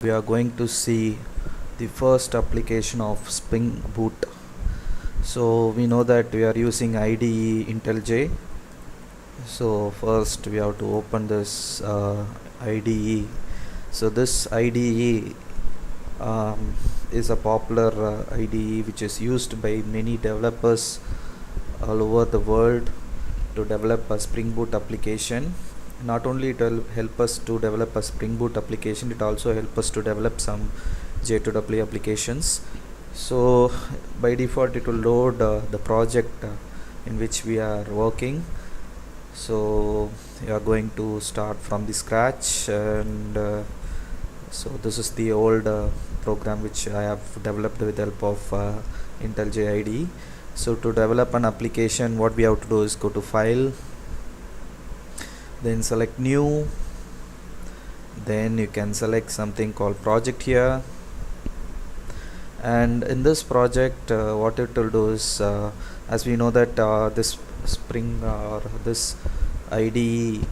We are going to see the first application of Spring Boot. So we know that we are using IDE IntelliJ. So first we have to open this IDE. So this IDE is a popular IDE which is used by many developers all over the world to develop a Spring Boot application. Not only it will help us to develop a Spring Boot application, it also help us to develop some J2EE applications. So by default it will load the project in which we are working. So we are going to start from the scratch, and so this is the old program which I have developed with the help of IntelliJ IDE. So to develop an application, what we have to do is go to File, then select New, then you can select something called Project here, and in this project what it will do is, as we know that this Spring or this IDE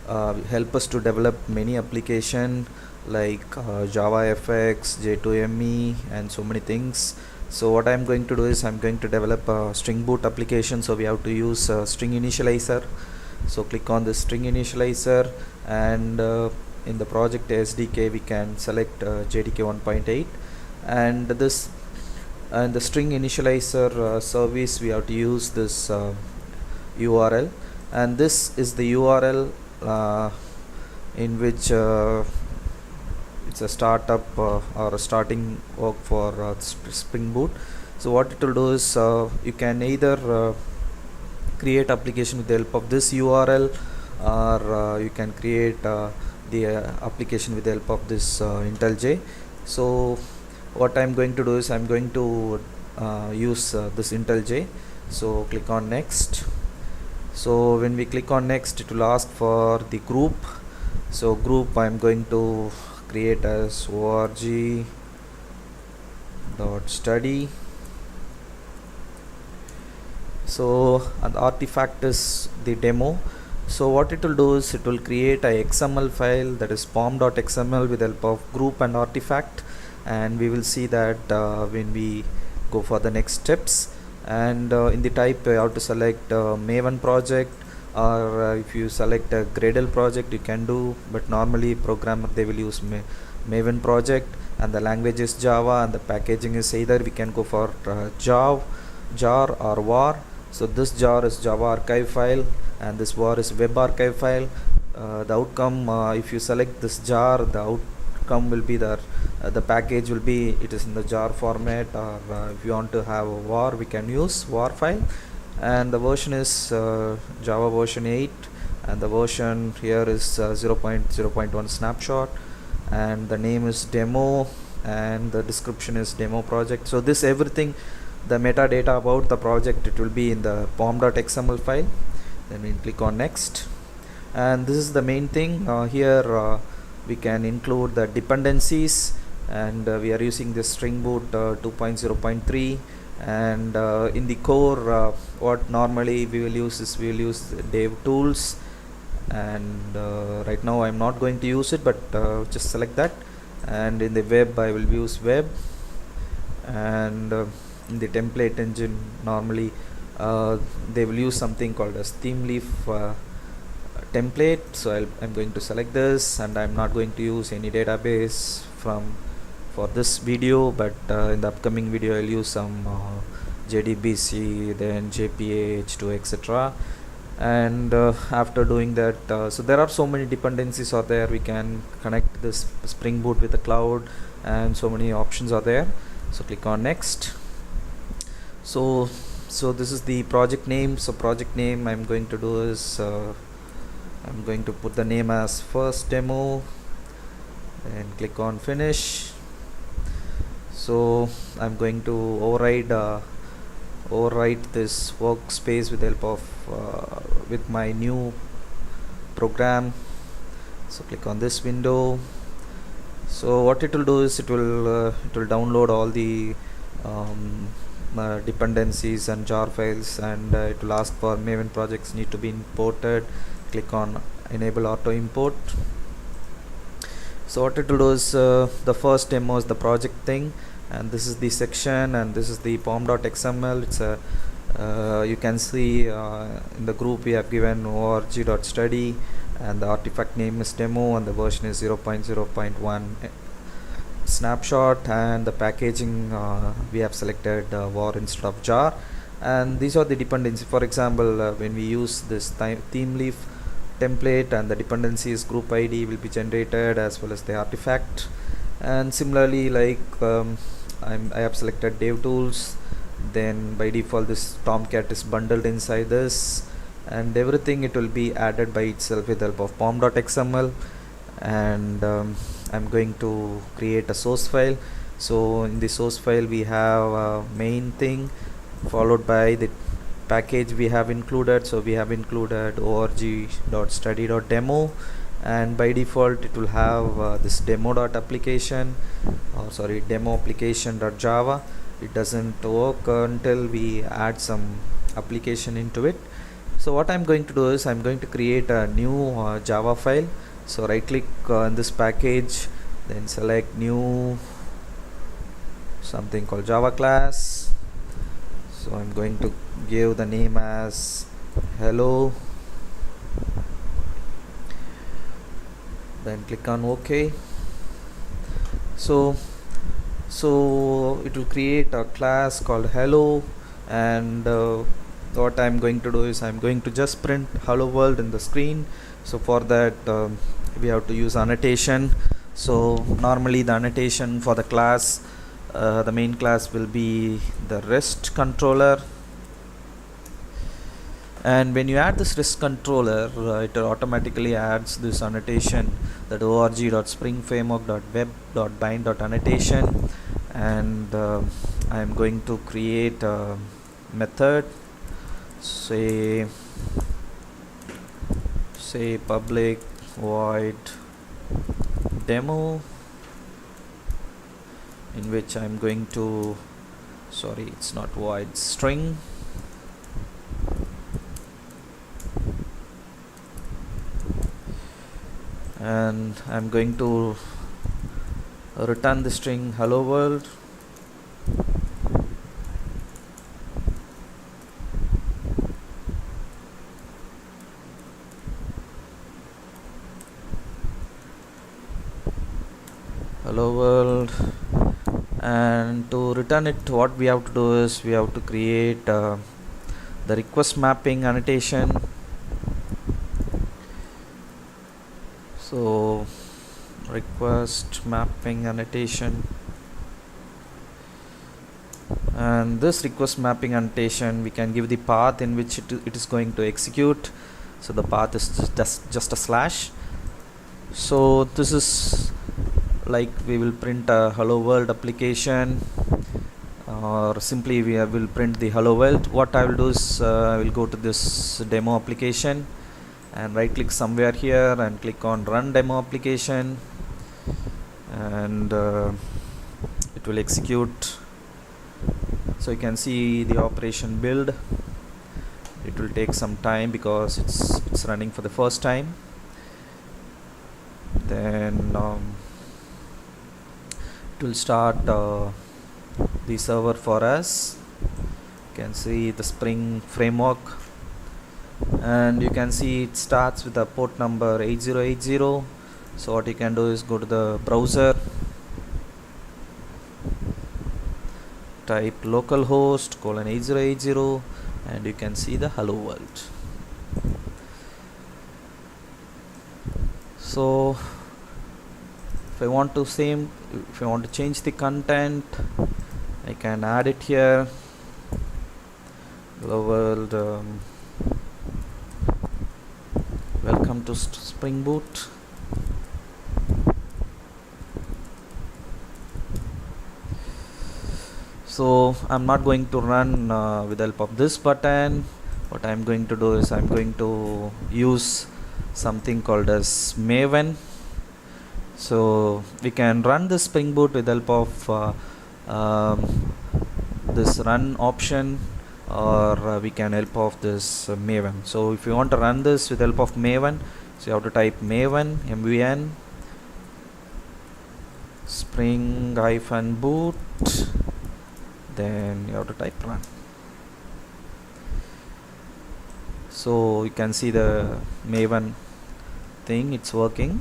help us to develop many application like JavaFX, J2ME and so many things. So what I'm going to do is I'm going to develop a Spring Boot application, so we have to use String Initializer. So click on the String Initializer, and in the project SDK we can select JDK 1.8, and this and the String Initializer service we have to use this URL, and this is the URL in which it's a startup or a starting work for Spring Boot. So what it will do is you can either create application with the help of this URL, or you can create the application with the help of this IntelliJ. So what I'm going to do is I'm going to use this IntelliJ. So click on next. So when we click on next, it will ask for the group. So group I'm going to create as org.study. So the artifact is the demo. So what it will do is it will create a XML file, that is pom.xml, with the help of group and artifact, and we will see that when we go for the next steps. And in the type you have to select Maven project, or if you select a Gradle project you can do, but normally programmer they will use Maven project, and the language is Java, and the packaging is either we can go for jar or var. So this jar is Java archive file, and this var is web archive file. The outcome, if you select this jar, the outcome will be the package will be, it is in the jar format, or if you want to have a var we can use var file, and the version is Java version 8, and the version here is 0.0.1 snapshot, and the name is demo, and the description is demo project. So this everything, the metadata about the project, it will be in the pom.xml file. Then we click on next, and this is the main thing. Here we can include the dependencies, and we are using this Spring Boot 2.0.3, and in the core what normally we will use is we will use dev tools, and right now I'm not going to use it, but just select that. And in the web I will use web, and in the template engine normally they will use something called as Themeleaf template. So I'm going to select this, and I'm not going to use any database for this video, but in the upcoming video I'll use some JDBC, then JPA, etc. And after doing that, so there are so many dependencies are there. We can connect this Spring Boot with the cloud, and so many options are there. So click on next. So this is the project name. So project name I'm going to do is I'm going to put the name as first demo, and click on finish. So I'm going to overwrite this workspace with the help of with my new program. So click on this window. So what it will do is it will download all the dependencies and jar files, and it will ask for Maven projects need to be imported. Click on enable auto import. So what it will do is the first demo is the project thing, and this is the section, and this is the pom.xml. It's a you can see in the group we have given org.study, and the artifact name is demo, and the version is 0.0.1 snapshot, and the packaging we have selected var instead of jar. And these are the dependencies. For example, when we use this theme leaf template, and the dependencies group id will be generated as well as the artifact. And similarly, like I have selected dev tools, then by default this Tomcat is bundled inside this, and everything it will be added by itself with the help of pom.xml. And I'm going to create a source file. So in the source file we have a main thing followed by the package we have included. So we have included org.study.demo, and by default it will have this demo.application, or sorry, demo application.java. It doesn't work until we add some application into it. So what I'm going to do is I'm going to create a new Java file. So right click on this package, then select new, something called Java class. So I'm going to give the name as hello, then click on OK. So it will create a class called hello, and what I'm going to do is I'm going to just print hello world in the screen. So for that we have to use annotation. So normally the annotation for the class, the main class will be the REST controller, and when you add this REST controller, it automatically adds this annotation, that org.springframework.web.bind.annotation. And I'm going to create a method, say public void demo, in which I'm going to, sorry, it's not void, string, and I'm going to return the string hello world. Hello world. And to return it, what we have to do is we have to create the request mapping annotation. So request mapping annotation, and this request mapping annotation we can give the path in which it is going to execute. So the path is just a slash. So this is like we will print a hello world application, or simply we will print the hello world. What I will do is I will go to this demo application and right click somewhere here and click on run demo application, and it will execute. So you can see the operation build. It will take some time because it's running for the first time. Then it will start the server for us. You can see the Spring framework, and you can see it starts with a port number 8080. So what you can do is go to the browser, type localhost :8080, and you can see the hello world. So if I want to change the content, I can add it here. Hello world, welcome to Spring Boot. So I'm not going to run with the help of this button. What I'm going to do is I'm going to use something called as Maven. So we can run the Spring Boot with the help of this run option, or we can help of this Maven. So if you want to run this with the help of Maven, so you have to type Maven, MVN, spring -boot, then you have to type run. So you can see the Maven thing, it's working.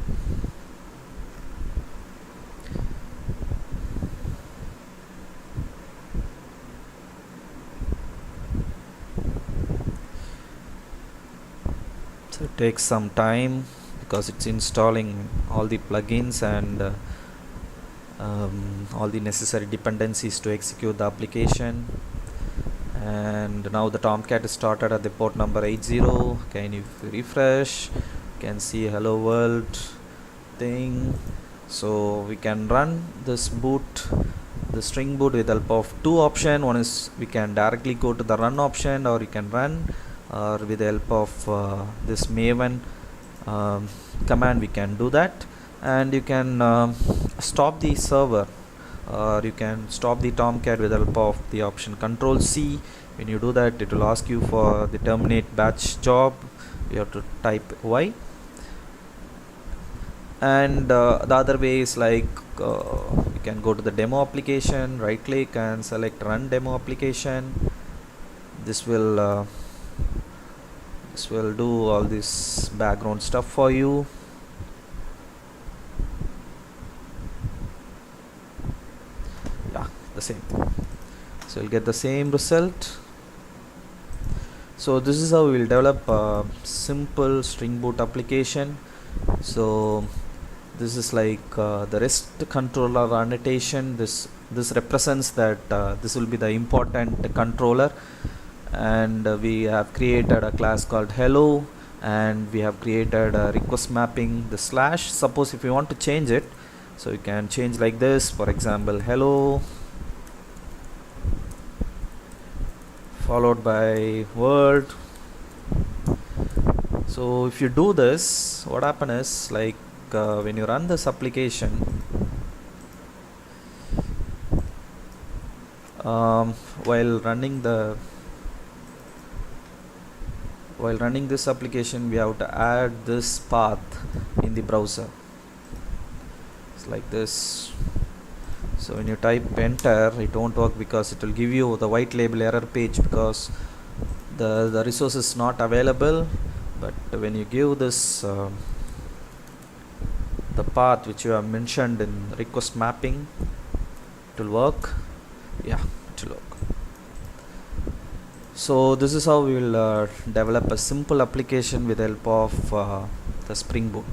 So it takes some time because it's installing all the plugins and all the necessary dependencies to execute the application. And now the Tomcat is started at the port number 80. Can you refresh? You can see hello world thing. So we can run this boot, the string boot, with the help of two options. One is we can directly go to the run option, or you can run, or with the help of this Maven command we can do that. And you can stop the server, or you can stop the Tomcat with the help of the option Control C. When you do that, it will ask you for the terminate batch job. You have to type Y. And the other way is like you can go to the demo application, right click and select run demo application. This will do all this background stuff for you. Yeah, the same thing. So you'll get the same result. So this is how we will develop a simple string boot application. So this is like the REST controller annotation. This represents that this will be the important controller, and we have created a class called hello, and we have created a request mapping the slash. Suppose if you want to change it, so you can change like this, for example hello followed by world. So if you do this, what happens is like when you run this application, while running this application, we have to add this path in the browser. It's like this. So when you type enter, it won't work because it will give you the white label error page because the resource is not available. But when you give this the path which you have mentioned in request mapping, it will work. Yeah, it will work. So this is how we will develop a simple application with the help of the Spring Boot.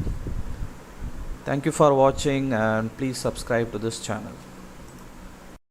Thank you for watching, and please subscribe to this channel.